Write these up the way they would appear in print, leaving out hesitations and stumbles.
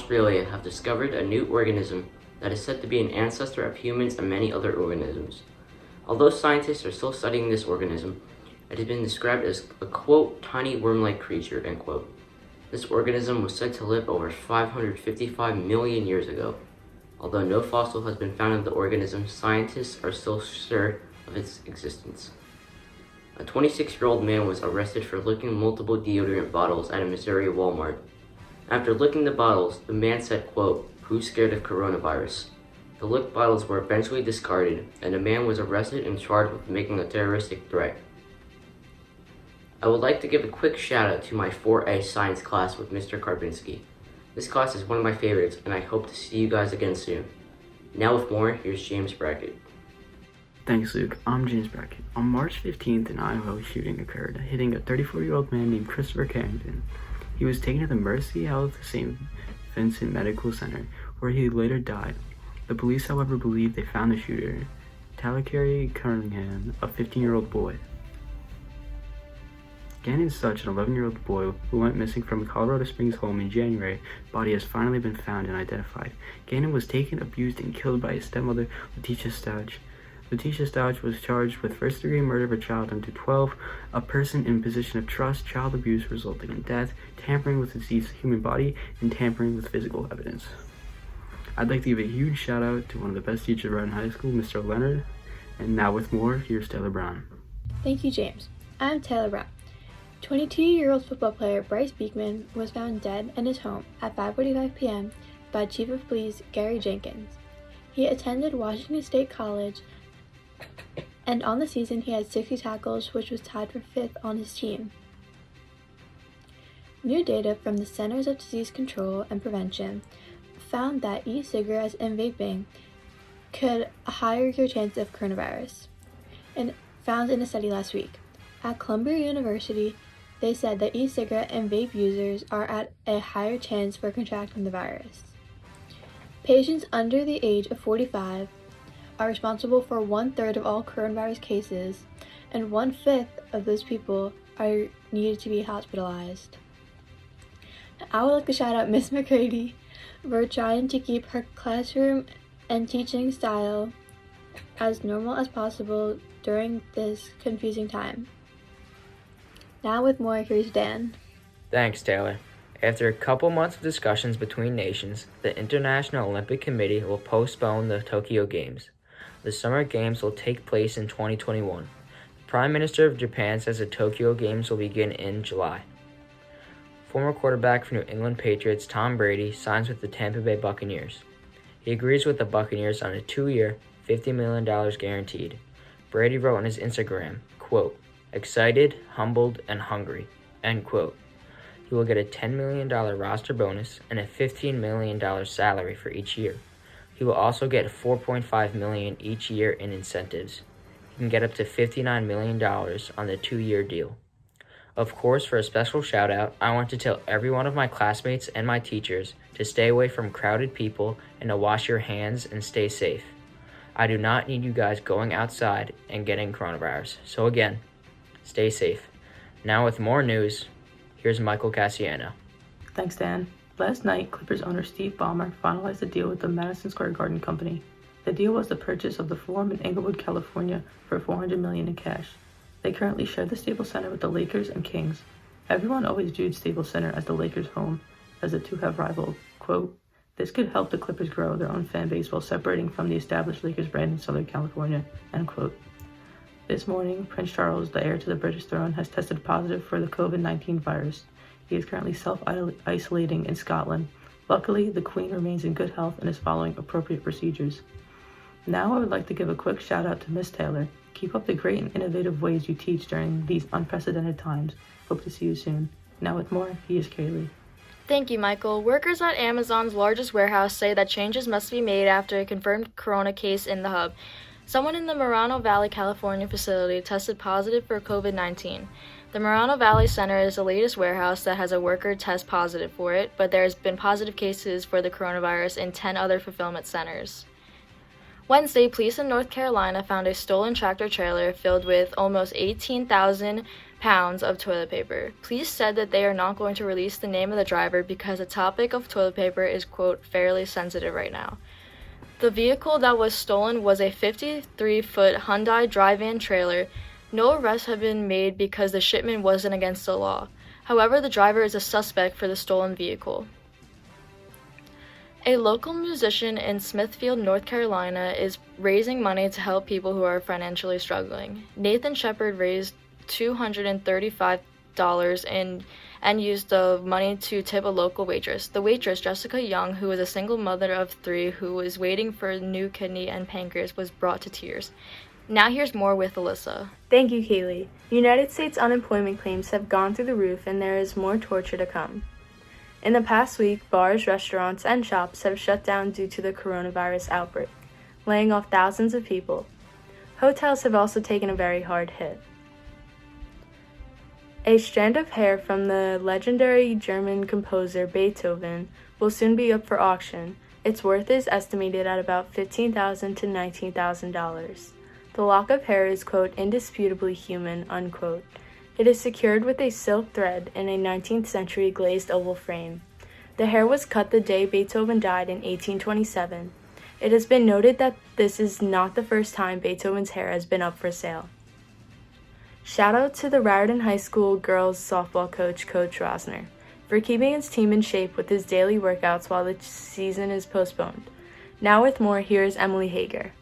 Australia have discovered a new organism that is said to be an ancestor of humans and many other organisms. Although scientists are still studying this organism, it has been described as a, quote, tiny worm-like creature, end quote. This organism was said to live over 555 million years ago. Although no fossil has been found of the organism, scientists are still sure of its existence. A 26-year-old man was arrested for licking multiple deodorant bottles at a Missouri Walmart. After licking the bottles, the man said, quote, "Who's scared of coronavirus?" The licked bottles were eventually discarded, and the man was arrested and charged with making a terroristic threat. I would like to give a quick shout out to my 4A science class with Mr. Karpinski. This class is one of my favorites, and I hope to see you guys again soon. Now with more, here's James Brackett. Thanks, Luke. I'm James Brackett. On March 15th, an Iowa shooting occurred, hitting a 34-year-old man named Christopher Carrington. He was taken to the Mercy Health St. Vincent Medical Center, where he later died. The police, however, believe they found the shooter, Talakari Cunningham, a 15-year-old boy. Gannon Such, an 11-year-old boy who went missing from a Colorado Springs home in January, body has finally been found and identified. Gannon was taken, abused, and killed by his stepmother, Letitia Stouch. Letitia Stouch was charged with first-degree murder of a child under 12, a person in position of trust, child abuse resulting in death, tampering with a deceased human body, and tampering with physical evidence. I'd like to give a huge shout-out to one of the best teachers at Raritan High School, Mr. Leonard. And now with more, here's Taylor Brown. Thank you, James. I'm Taylor Brown. 22-year-old football player Bryce Beekman was found dead in his home at 5:45 p.m. by Chief of Police Gary Jenkins. He attended Washington State College, and on the season he had 60 tackles, which was tied for 5th on his team. New data from the Centers of Disease Control and Prevention found that e-cigarettes and vaping could higher your chance of coronavirus, and found in a study last week. At Columbia University, they said that e-cigarette and vape users are at a higher chance for contracting the virus. Patients under the age of 45 are responsible for 1/3 of all coronavirus cases, and 1/5 of those people are needed to be hospitalized. I would like to shout out Miss McCready for trying to keep her classroom and teaching style as normal as possible during this confusing time. Now with more, here's Dan. Thanks, Taylor. After a couple months of discussions between nations, the International Olympic Committee will postpone the Tokyo Games. The Summer Games will take place in 2021. The Prime Minister of Japan says the Tokyo Games will begin in July. Former quarterback for New England Patriots Tom Brady signs with the Tampa Bay Buccaneers. He agrees with the Buccaneers on a 2-year, $50 million guaranteed. Brady wrote on his Instagram, quote, "Excited, humbled, and hungry," end quote. He will get a $10 million roster bonus and a $15 million salary for each year. He will also get $4.5 million each year in incentives. He can get up to $59 million on the 2-year deal. Of course, for a special shout out, I want to tell every one of my classmates and my teachers to stay away from crowded people and to wash your hands and stay safe. I do not need you guys going outside and getting coronavirus. So again, stay safe. Now with more news, here's Michael Cassiano. Thanks, Dan. Last night, Clippers owner Steve Ballmer finalized a deal with the Madison Square Garden Company. The deal was the purchase of the Forum in Inglewood, California for $400 million in cash. They currently share the Staples Center with the Lakers and Kings. Everyone always viewed Staples Center as the Lakers' home, as the two have rivaled. Quote, "This could help the Clippers grow their own fan base while separating from the established Lakers brand in Southern California," end quote. This morning, Prince Charles, the heir to the British throne, has tested positive for the COVID-19 virus. He is currently self-isolating in Scotland. Luckily, the Queen remains in good health and is following appropriate procedures. Now I would like to give a quick shout out to Miss Taylor. Keep up the great and innovative ways you teach during these unprecedented times. Hope to see you soon. Now with more, here's Kaylee. Thank you, Michael. Workers at Amazon's largest warehouse say that changes must be made after a confirmed corona case in the hub. Someone in the Moreno Valley, California facility tested positive for COVID-19. The Moreno Valley Center is the latest warehouse that has a worker test positive for it, but there's been positive cases for the coronavirus in 10 other fulfillment centers. Wednesday, police in North Carolina found a stolen tractor-trailer filled with almost 18,000 pounds of toilet paper. Police said that they are not going to release the name of the driver because the topic of toilet paper is, quote, fairly sensitive right now. The vehicle that was stolen was a 53-foot Hyundai dry van trailer. No arrests have been made because the shipment wasn't against the law. However, the driver is a suspect for the stolen vehicle. A local musician in Smithfield, North Carolina, is raising money to help people who are financially struggling. Nathan Shepard raised $235 and used the money to tip a local waitress. The waitress, Jessica Young, who is a single mother of 3 who was waiting for a new kidney and pancreas, was brought to tears. Now here's more with Alyssa. Thank you, Kaylee. United States unemployment claims have gone through the roof and there is more torture to come. In the past week, bars, restaurants, and shops have shut down due to the coronavirus outbreak, laying off thousands of people. Hotels have also taken a very hard hit. A strand of hair from the legendary German composer Beethoven will soon be up for auction. Its worth is estimated at about $15,000 to $19,000. The lock of hair is, quote, indisputably human, unquote. It is secured with a silk thread in a 19th century glazed oval frame. The hair was cut the day Beethoven died in 1827. It has been noted that this is not the first time Beethoven's hair has been up for sale. Shout out to the Raritan High School girls softball coach, Coach Rosner, for keeping his team in shape with his daily workouts while the season is postponed. Now with more, here is Emily Hager.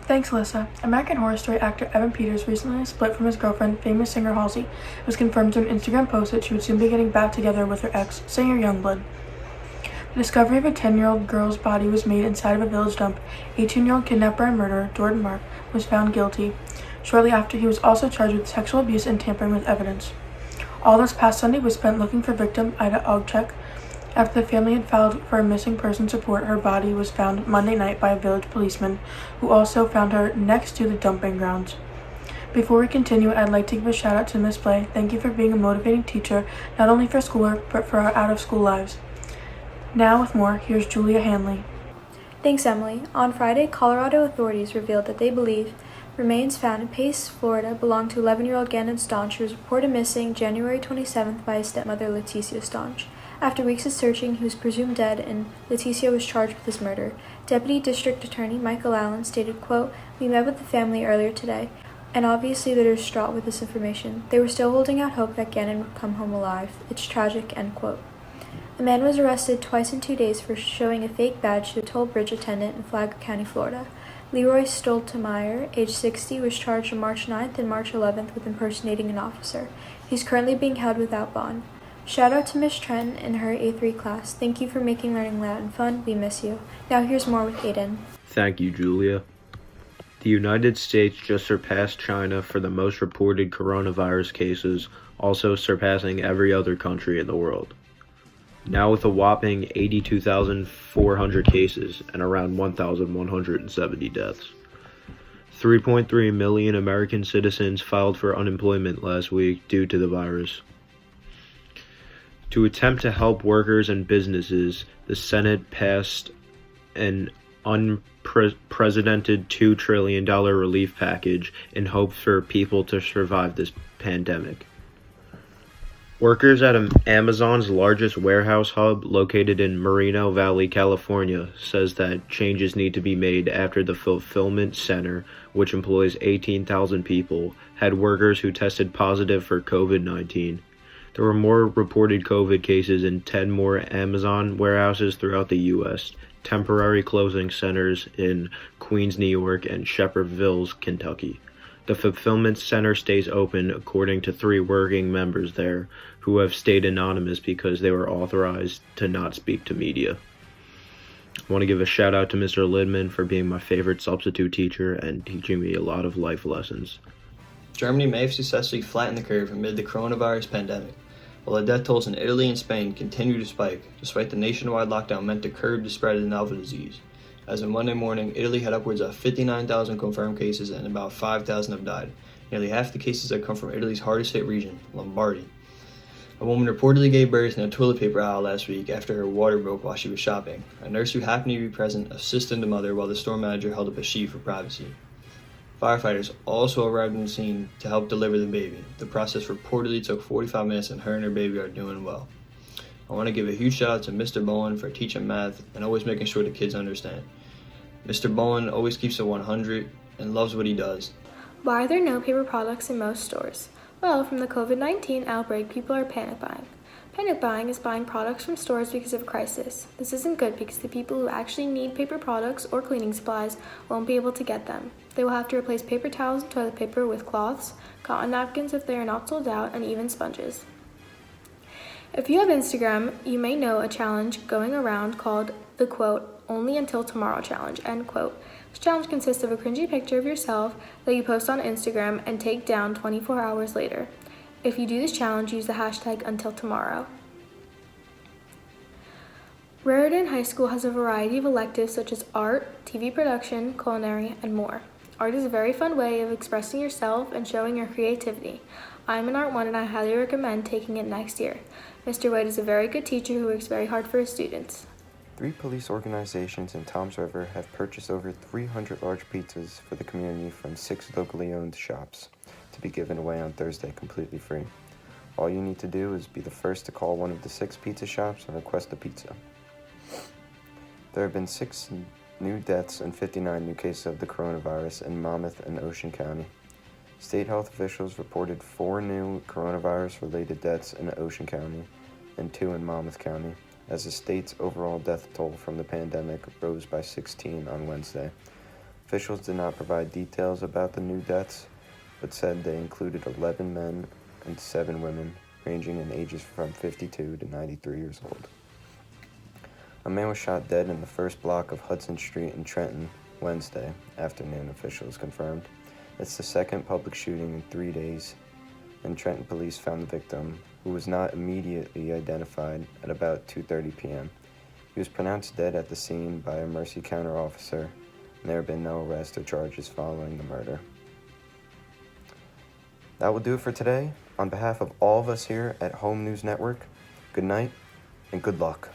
Thanks, Alyssa. American Horror Story actor Evan Peters recently split from his girlfriend, famous singer Halsey. It was confirmed through an Instagram post that she would soon be getting back together with her ex, singer Youngblood. The discovery of a 10-year-old girl's body was made inside of a village dump. 18-year-old kidnapper and murderer Jordan Mark was found guilty. Shortly after, he was also charged with sexual abuse and tampering with evidence. All this past Sunday was spent looking for victim Ida Ogchek. After the family had filed for a missing person support, her body was found Monday night by a village policeman, who also found her next to the dumping grounds. Before we continue, I'd like to give a shout out to Miss Blay. Thank you for being a motivating teacher, not only for schoolwork, but for our out-of-school lives. Now with more, here's Julia Hanley. Thanks, Emily. On Friday, Colorado authorities revealed that they believe remains found in Pace, Florida, belonged to 11-year-old Gannon Staunch, who was reported missing January 27th by his stepmother, Leticia Staunch. After weeks of searching, he was presumed dead, and Leticia was charged with his murder. Deputy District Attorney Michael Allen stated, quote, "We met with the family earlier today, and obviously they're distraught with this information. They were still holding out hope that Gannon would come home alive. It's tragic," end quote. A man was arrested twice in 2 days for showing a fake badge to a toll bridge attendant in Flagler County, Florida. Leroy Stoltemeyer, age 60, was charged on March 9th and March 11th with impersonating an officer. He's currently being held without bond. Shout out to Miss Trent in her A3 class. Thank you for making learning loud and fun. We miss you. Now here's more with Aiden. Thank you, Julia. The United States just surpassed China for the most reported coronavirus cases, also surpassing every other country in the world. Now with a whopping 82,400 cases and around 1,170 deaths. 3.3 million American citizens filed for unemployment last week due to the virus. To attempt to help workers and businesses, the Senate passed an unprecedented $2 trillion relief package in hopes for people to survive this pandemic. Workers at Amazon's largest warehouse hub, located in Moreno Valley, California, says that changes need to be made after the fulfillment center, which employs 18,000 people, had workers who tested positive for COVID-19. There were more reported COVID cases in 10 more Amazon warehouses throughout the U.S., temporary closing centers in Queens, New York, and Shepherdville, Kentucky. The fulfillment center stays open according to 3 working members there who have stayed anonymous because they were authorized to not speak to media. I want to give a shout out to Mr. Lidman for being my favorite substitute teacher and teaching me a lot of life lessons. Germany may have successfully flattened the curve amid the coronavirus pandemic, while the death tolls in Italy and Spain continue to spike, despite the nationwide lockdown meant to curb the spread of the novel disease. As of Monday morning, Italy had upwards of 59,000 confirmed cases and about 5,000 have died. Nearly half the cases have come from Italy's hardest hit region, Lombardy. A woman reportedly gave birth in a toilet paper aisle last week after her water broke while she was shopping. A nurse who happened to be present assisted the mother while the store manager held up a sheet for privacy. Firefighters also arrived on the scene to help deliver the baby. The process reportedly took 45 minutes and her and her baby are doing well. I want to give a huge shout out to Mr. Bowen for teaching math and always making sure the kids understand. Mr. Bowen always keeps it 100 and loves what he does. Why are there no paper products in most stores? Well, from the COVID-19 outbreak, people are panic buying. Panic buying is buying products from stores because of a crisis. This isn't good because the people who actually need paper products or cleaning supplies won't be able to get them. They will have to replace paper towels and toilet paper with cloths, cotton napkins if they are not sold out, and even sponges. If you have Instagram, you may know a challenge going around called the quote, "only until tomorrow challenge," end quote. This challenge consists of a cringy picture of yourself that you post on Instagram and take down 24 hours later. If you do this challenge, use the hashtag #UntilTomorrow. Raritan High School has a variety of electives such as art, TV production, culinary, and more. Art is a very fun way of expressing yourself and showing your creativity. I'm in Art 1 and I highly recommend taking it next year. Mr. White is a very good teacher who works very hard for his students. 3 police organizations in Toms River have purchased over 300 large pizzas for the community from 6 locally owned shops to be given away on Thursday completely free. All you need to do is be the first to call one of the 6 pizza shops and request a pizza. There have been 6 new deaths and 59 new cases of the coronavirus in Monmouth and Ocean County. State health officials reported 4 new coronavirus-related deaths in Ocean County and 2 in Monmouth County, as the state's overall death toll from the pandemic rose by 16 on Wednesday. Officials did not provide details about the new deaths, but said they included 11 men and 7 women, ranging in ages from 52 to 93 years old. A man was shot dead in the first block of Hudson Street in Trenton Wednesday afternoon, officials confirmed. It's the second public shooting in 3 days, and Trenton police found the victim, who was not immediately identified, at about 2:30 p.m. He was pronounced dead at the scene by a Mercy County officer, and there have been no arrests or charges following the murder. That will do it for today. On behalf of all of us here at Home News Network, good night and good luck.